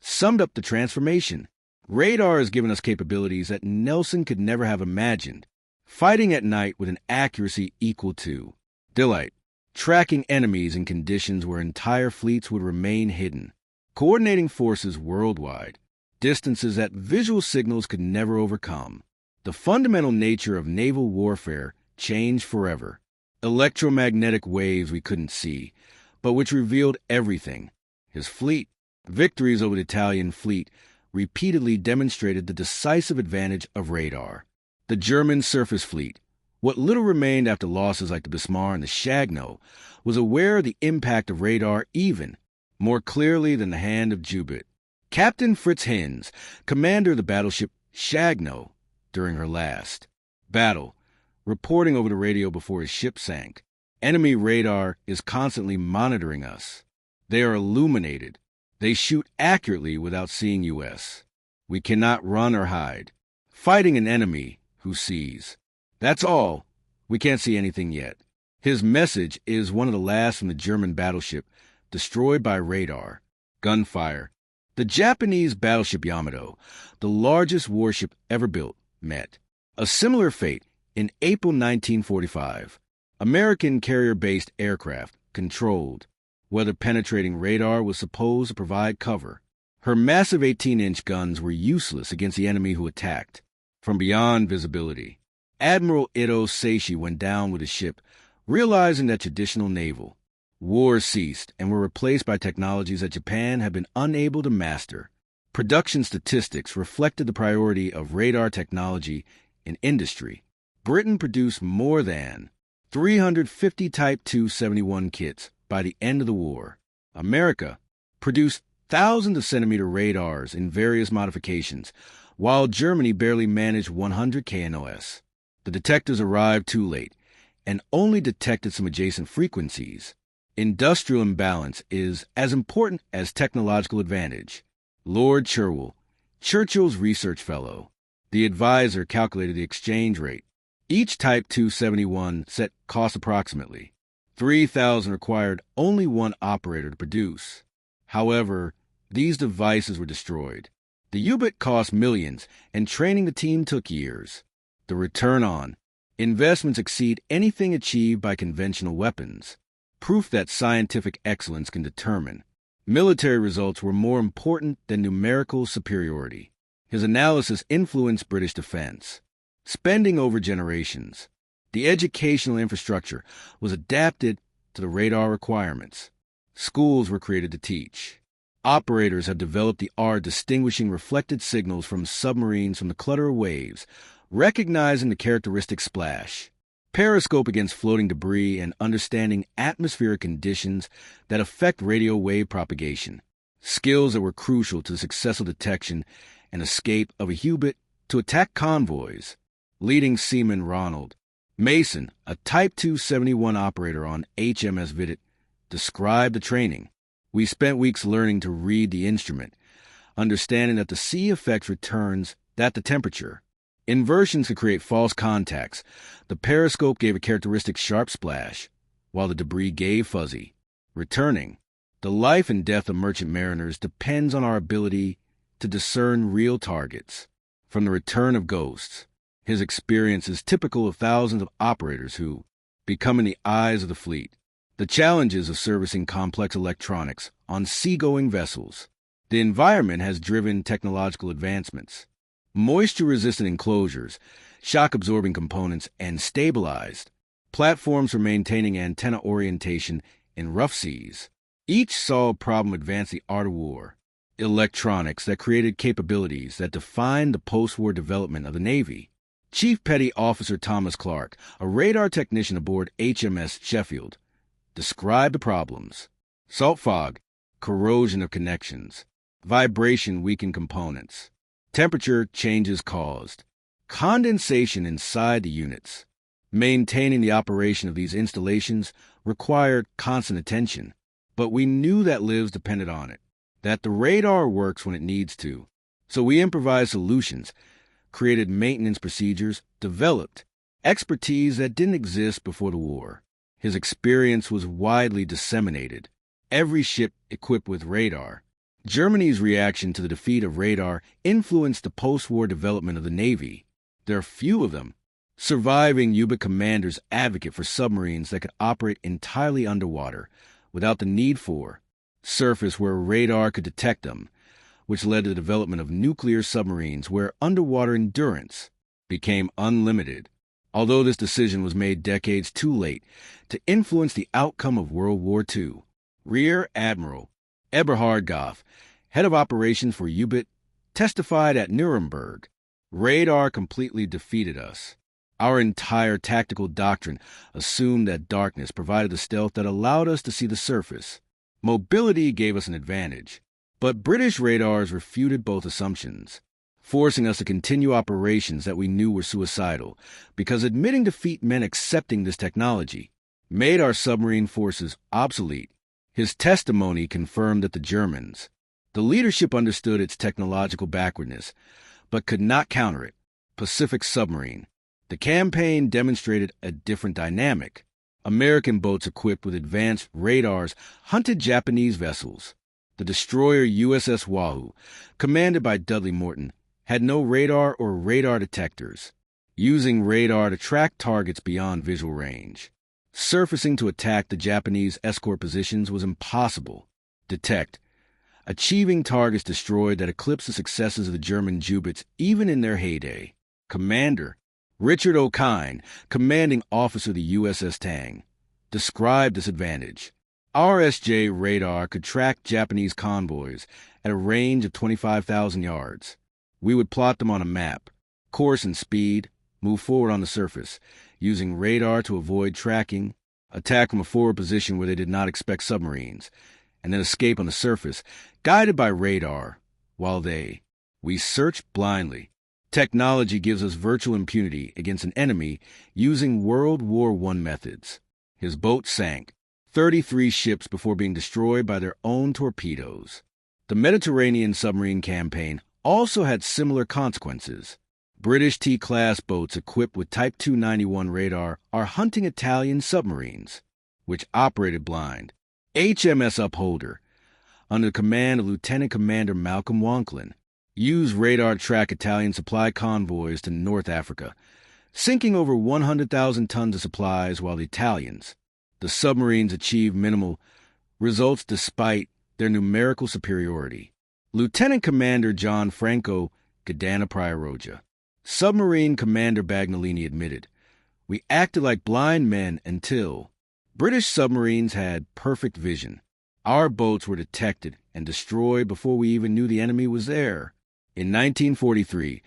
summed up the transformation. Radar has given us capabilities that Nelson could never have imagined. Fighting at night with an accuracy equal to daylight, tracking enemies in conditions where entire fleets would remain hidden, coordinating forces worldwide, distances that visual signals could never overcome. The fundamental nature of naval warfare changed forever. Electromagnetic waves we couldn't see, but which revealed everything. His fleet, victories over the Italian fleet, repeatedly demonstrated the decisive advantage of radar. The German surface fleet, what little remained after losses like the Bismarck and the Shagno, was aware of the impact of radar even more clearly than the hand of Jubit. Captain Fritz Hinz, commander of the battleship Shagno, during her last battle, reporting over the radio before his ship sank. Enemy radar is constantly monitoring us. They are illuminated. They shoot accurately without seeing us. We cannot run or hide. Fighting an enemy who sees. That's all. We can't see anything yet. His message is one of the last from the German battleship, destroyed by radar. Gunfire. The Japanese battleship Yamato, the largest warship ever built, met a similar fate in April 1945. American carrier-based aircraft controlled weather-penetrating radar was supposed to provide cover. Her massive 18-inch guns were useless against the enemy who attacked. From beyond visibility, Admiral Ito Seishi went down with his ship, realizing that traditional naval wars ceased and were replaced by technologies that Japan had been unable to master. Production statistics reflected the priority of radar technology in industry. Britain produced more than 350 Type 271 kits by the end of the war. America produced thousands of centimeter radars in various modifications, while Germany barely managed 100 KNOS. The detectors arrived too late and only detected some adjacent frequencies. Industrial imbalance is as important as technological advantage. Lord Cherwell, Churchill's research fellow, the advisor, calculated the exchange rate. Each Type 271 set cost approximately 3,000 required only one operator to produce. However, these devices were destroyed. The U-boat cost millions, and training the team took years. The return on investments exceed anything achieved by conventional weapons. Proof that scientific excellence can determine. Military results were more important than numerical superiority. His analysis influenced British defense. Spending over generations. The educational infrastructure was adapted to the radar requirements. Schools were created to teach. Operators have developed the art of distinguishing reflected signals from submarines from the clutter of waves, recognizing the characteristic splash. Periscope against floating debris, and understanding atmospheric conditions that affect radio wave propagation. Skills that were crucial to the successful detection and escape of a U-boat to attack convoys. Leading seaman Ronald Mason, a Type 271 operator on HMS Vidit, described the training. We spent weeks learning to read the instrument, understanding that the sea affects returns at the temperature. Inversions could create false contacts. The periscope gave a characteristic sharp splash, while the debris gave fuzzy. Returning. The life and death of merchant mariners depends on our ability to discern real targets. From the return of ghosts, his experience is typical of thousands of operators who become in the eyes of the fleet. The challenges of servicing complex electronics on seagoing vessels. The environment has driven technological advancements. Moisture-resistant enclosures, shock-absorbing components, and stabilized platforms for maintaining antenna orientation in rough seas. Each solved problem advanced the art of war. Electronics that created capabilities that defined the post-war development of the Navy. Chief Petty Officer Thomas Clark, a radar technician aboard HMS Sheffield, described the problems. Salt fog, corrosion of connections, vibration weakened components, temperature changes caused, condensation inside the units. Maintaining the operation of these installations required constant attention, but we knew that lives depended on it, that the radar works when it needs to. So we improvised solutions, created maintenance procedures, developed expertise that didn't exist before the war. His experience was widely disseminated. Every ship equipped with radar. Germany's reaction to the defeat of radar influenced the post-war development of the Navy. There are few of them. Surviving U-boat commanders advocate for submarines that could operate entirely underwater without the need for surface where radar could detect them, which led to the development of nuclear submarines where underwater endurance became unlimited. Although this decision was made decades too late to influence the outcome of World War II, Rear Admiral Eberhard Goff, head of operations for U-boat, testified at Nuremberg, "Radar completely defeated us. Our entire tactical doctrine assumed that darkness provided the stealth that allowed us to see the surface. Mobility gave us an advantage, but British radars refuted both assumptions, forcing us to continue operations that we knew were suicidal, because admitting defeat meant accepting this technology, made our submarine forces obsolete." His testimony confirmed that the Germans, the leadership understood its technological backwardness, but could not counter it. Pacific submarine. The campaign demonstrated a different dynamic. American boats equipped with advanced radars hunted Japanese vessels. The destroyer USS Wahoo, commanded by Dudley Morton, had no radar or radar detectors, using radar to track targets beyond visual range. Surfacing to attack the Japanese escort positions was impossible. Detect. Achieving targets destroyed that eclipsed the successes of the German U-boats even in their heyday. Commander Richard O'Kine, commanding officer of the USS Tang, described this advantage. RSJ radar could track Japanese convoys at a range of 25,000 yards. We would plot them on a map, course and speed, move forward on the surface, using radar to avoid tracking, attack from a forward position where they did not expect submarines, and then escape on the surface, guided by radar, while we search blindly. Technology gives us virtual impunity against an enemy using World War I methods. His boat sank 33 ships before being destroyed by their own torpedoes. The Mediterranean submarine campaign also had similar consequences. British T-class boats equipped with Type 291 radar are hunting Italian submarines, which operated blind. HMS Upholder, under the command of Lieutenant Commander Malcolm Wanklin, used radar to track Italian supply convoys to North Africa, sinking over 100,000 tons of supplies while the Italians, the submarines, achieved minimal results despite their numerical superiority. Lieutenant Commander John Franco Gadana Prioroja, Submarine Commander Bagnolini, admitted, "We acted like blind men until British submarines had perfect vision. Our boats were detected and destroyed before we even knew the enemy was there." In 1943,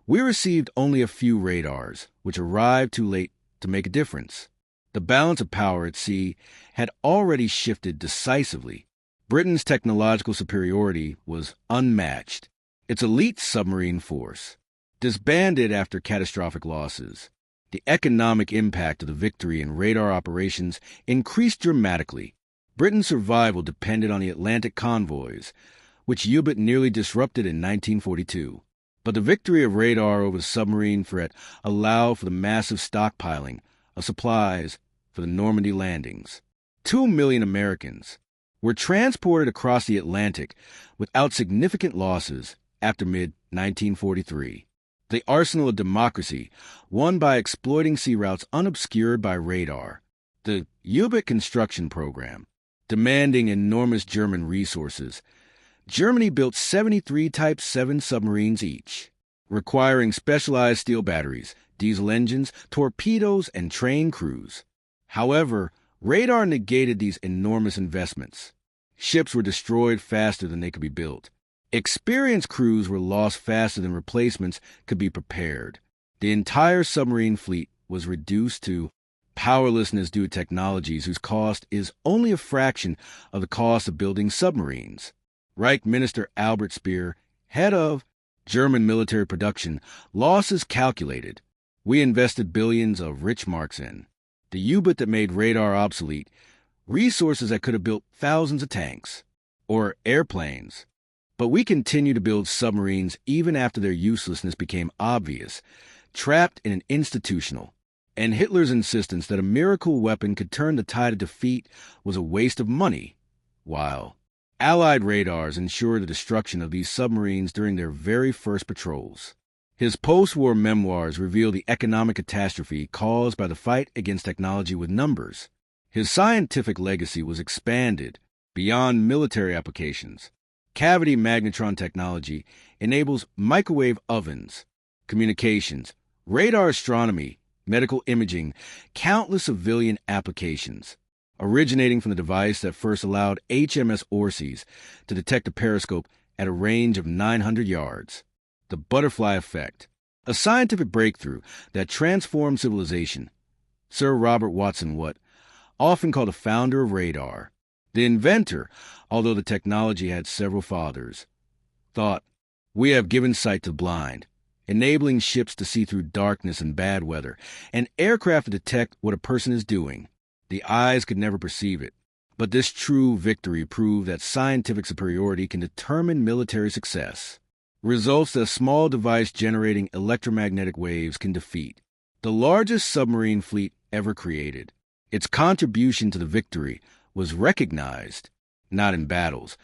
we received only a few radars, which arrived too late to make a difference. The balance of power at sea had already shifted decisively. Britain's technological superiority was unmatched. Its elite submarine force disbanded after catastrophic losses. The economic impact of the victory in radar operations increased dramatically. Britain's survival depended on the Atlantic convoys, which U-boat nearly disrupted in 1942. But the victory of radar over the submarine threat allowed for the massive stockpiling of supplies for the Normandy landings. 2 million Americans were transported across the Atlantic without significant losses after mid-1943. The arsenal of democracy won by exploiting sea routes unobscured by radar. The U-boat construction program, demanding enormous German resources. Germany built 73 Type 7 submarines each, requiring specialized steel batteries, diesel engines, torpedoes, and trained crews. However, radar negated these enormous investments. Ships were destroyed faster than they could be built. Experienced crews were lost faster than replacements could be prepared. The entire submarine fleet was reduced to powerlessness due to technologies whose cost is only a fraction of the cost of building submarines. Reich Minister Albert Speer, head of German military production, losses calculated. We invested billions of rich marks in the U-boat that made radar obsolete, resources that could have built thousands of tanks or airplanes. But we continue to build submarines even after their uselessness became obvious, trapped in an institutional. And Hitler's insistence that a miracle weapon could turn the tide of defeat was a waste of money, while Allied radars ensured the destruction of these submarines during their very first patrols. His post-war memoirs reveal the economic catastrophe caused by the fight against technology with numbers. His scientific legacy was expanded beyond military applications. Cavity magnetron technology enables microwave ovens, communications, radar astronomy, medical imaging, countless civilian applications, originating from the device that first allowed HMS Orcis to detect a periscope at a range of 900 yards. The butterfly effect, a scientific breakthrough that transformed civilization. Sir Robert Watson Watt, often called the founder of radar, the inventor, although the technology had several fathers, thought, "We have given sight to the blind," enabling ships to see through darkness and bad weather, and aircraft to detect what a person is doing. The eyes could never perceive it. But this true victory proved that scientific superiority can determine military success. Results that a small device generating electromagnetic waves can defeat. The largest submarine fleet ever created. Its contribution to the victory was recognized, not in battles,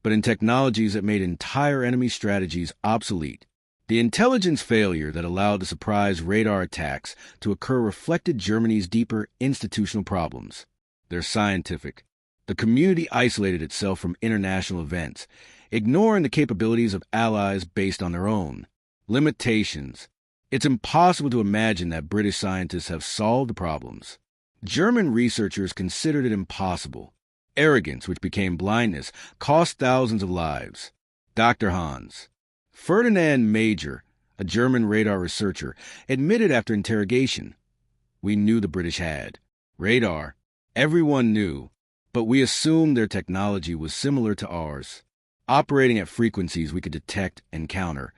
but in technologies that made entire enemy strategies obsolete. The intelligence failure that allowed the surprise radar attacks to occur reflected Germany's deeper institutional problems. They're scientific. The community isolated itself from international events, ignoring the capabilities of allies based on their own limitations. It's impossible to imagine that British scientists have solved the problems. German researchers considered it impossible. Arrogance, which became blindness, cost thousands of lives. Dr. Hans Ferdinand Major, a German radar researcher, admitted after interrogation, "We knew the British had radar. Everyone knew, but we assumed their technology was similar to ours, operating at frequencies we could detect and counter,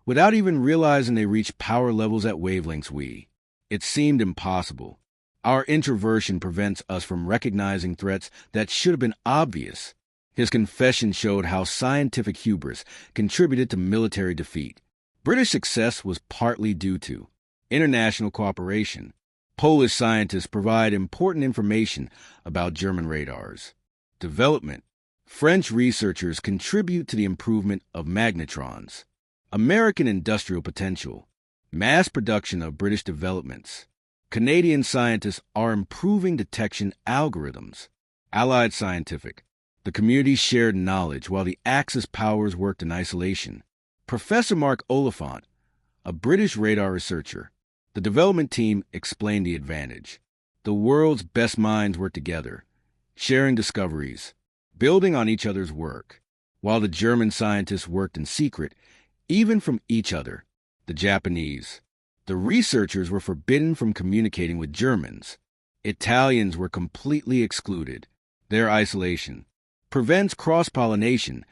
without even realizing they reached power levels at wavelengths it seemed impossible. Our introversion prevents us from recognizing threats that should have been obvious." His confession showed how scientific hubris contributed to military defeat. British success was partly due to international cooperation. Polish scientists provide important information about German radars. Development. French researchers contribute to the improvement of magnetrons. American industrial potential. Mass production of British developments. Canadian scientists are improving detection algorithms. Allied scientific. The community shared knowledge while the Axis powers worked in isolation. Professor Mark Oliphant, a British radar researcher. The development team explained the advantage. The world's best minds worked together, sharing discoveries, building on each other's work. While the German scientists worked in secret, even from each other. The Japanese. The researchers were forbidden from communicating with Germans. Italians were completely excluded. Their isolation prevents cross-pollination,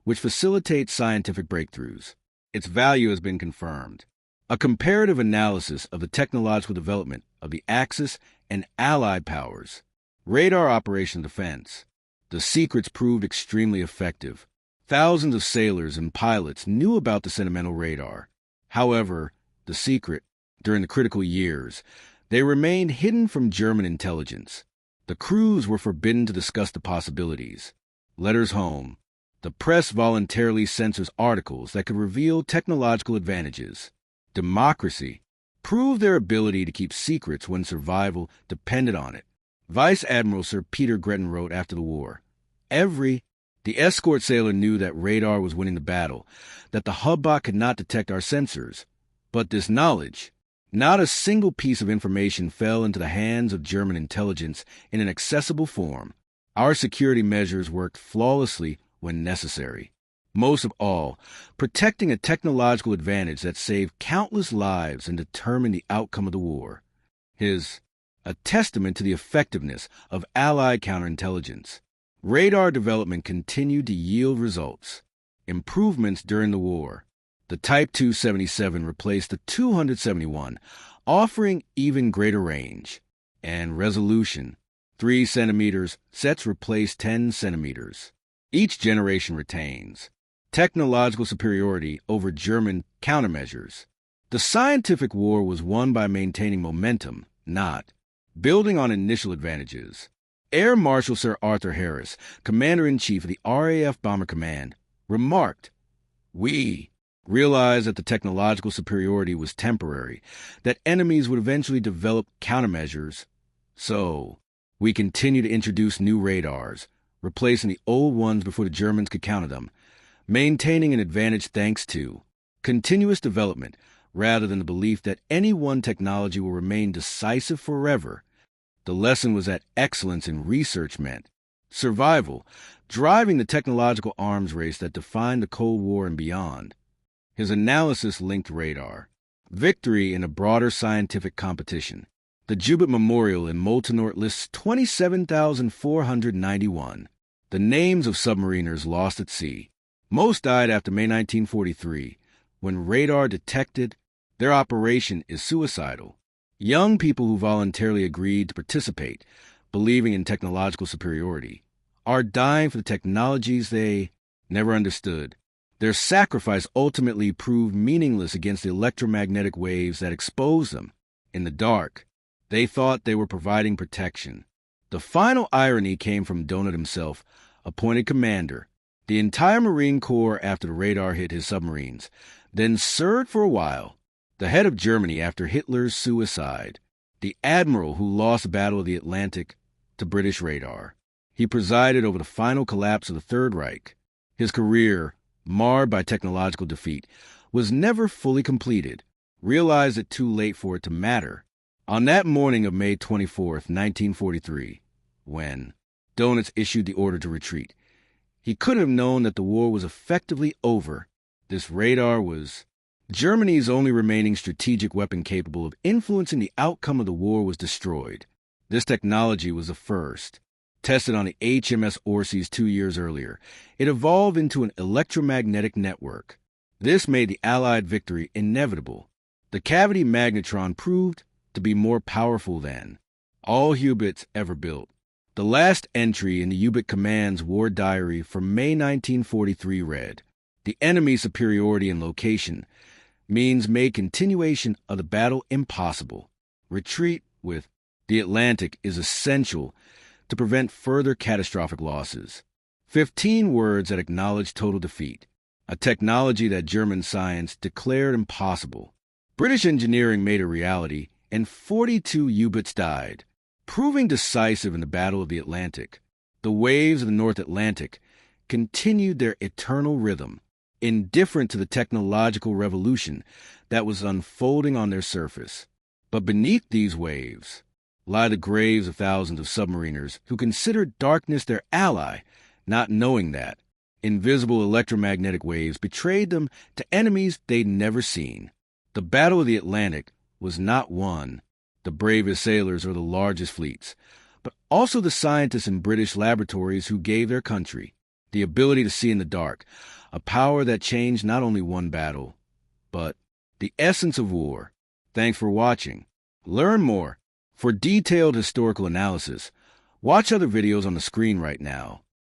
which facilitates scientific breakthroughs. Its value has been confirmed. a comparative analysis of the technological development of the Axis and Allied powers. Radar operation defense. The secrets proved extremely effective. Thousands of sailors and pilots knew about the sentimental radar. However, the secret, during the critical years, they remained hidden from German intelligence. The crews were forbidden to discuss the possibilities. Letters home. The press voluntarily censors articles that could reveal technological advantages. Democracy proved their ability to keep secrets when survival depended on it. Vice Admiral Sir Peter Gretton wrote after the war, The escort sailor knew that radar was winning the battle, that the hubbot could not detect our sensors. But this knowledge, not a single piece of information fell into the hands of German intelligence in an accessible form. Our security measures worked flawlessly when necessary. Most of all, protecting a technological advantage that saved countless lives and determined the outcome of the war. A testament to the effectiveness of Allied counterintelligence. Radar development continued to yield results. Improvements during the war. The Type 277 replaced the 271, offering even greater range and resolution. 3 centimeters sets replaced 10 centimeters. Each generation retains technological superiority over German countermeasures. The scientific war was won by maintaining momentum, not building on initial advantages. Air Marshal Sir Arthur Harris, Commander-in-Chief of the RAF Bomber Command, remarked, "We realized that the technological superiority was temporary, that enemies would eventually develop countermeasures. So, we continue to introduce new radars, replacing the old ones before the Germans could counter them, maintaining an advantage thanks to continuous development rather than the belief that any one technology will remain decisive forever. The lesson was that excellence in research meant survival, driving the technological arms race that defined the Cold War and beyond." His analysis linked radar. Victory in a broader scientific competition. The Jubit Memorial in Moltenort lists 27,491. The names of submariners lost at sea. Most died after May 1943, when radar detected their operation is suicidal. Young people who voluntarily agreed to participate, believing in technological superiority, are dying for the technologies they never understood. Their sacrifice ultimately proved meaningless against the electromagnetic waves that exposed them. In the dark, they thought they were providing protection. The final irony came from Dönitz himself, appointed commander. The entire Marine Corps after the radar hit his submarines, then served for a while. The head of Germany after Hitler's suicide. The admiral who lost the Battle of the Atlantic to British radar. He presided over the final collapse of the Third Reich. His career, marred by technological defeat, was never fully completed. Realized it too late for it to matter. On that morning of May 24th, 1943, when Dönitz issued the order to retreat, he could have known that the war was effectively over. This radar was Germany's only remaining strategic weapon capable of influencing the outcome of the war was destroyed. This technology was the first. Tested on the HMS Orcis 2 years earlier, it evolved into an electromagnetic network. This made the Allied victory inevitable. The cavity magnetron proved to be more powerful than all U-boats ever built. The last entry in the U-boat Command's war diary from May 1943 read, "The enemy's superiority in location means made continuation of the battle impossible. Retreat with the Atlantic is essential to prevent further catastrophic losses." 15 words that acknowledge total defeat, a technology that German science declared impossible. British engineering made a reality, and 42 U-boats died, proving decisive in the Battle of the Atlantic. The waves of the North Atlantic continued their eternal rhythm, indifferent to the technological revolution that was unfolding on their surface. But beneath these waves lie the graves of thousands of submariners who considered darkness their ally, not knowing that invisible electromagnetic waves betrayed them to enemies they'd never seen. The Battle of the Atlantic was not won the bravest sailors or the largest fleets, but also the scientists in British laboratories who gave their country the ability to see in the dark, a power that changed not only one battle, but the essence of war. Thanks for watching. Learn more. For detailed historical analysis, watch other videos on the screen right now.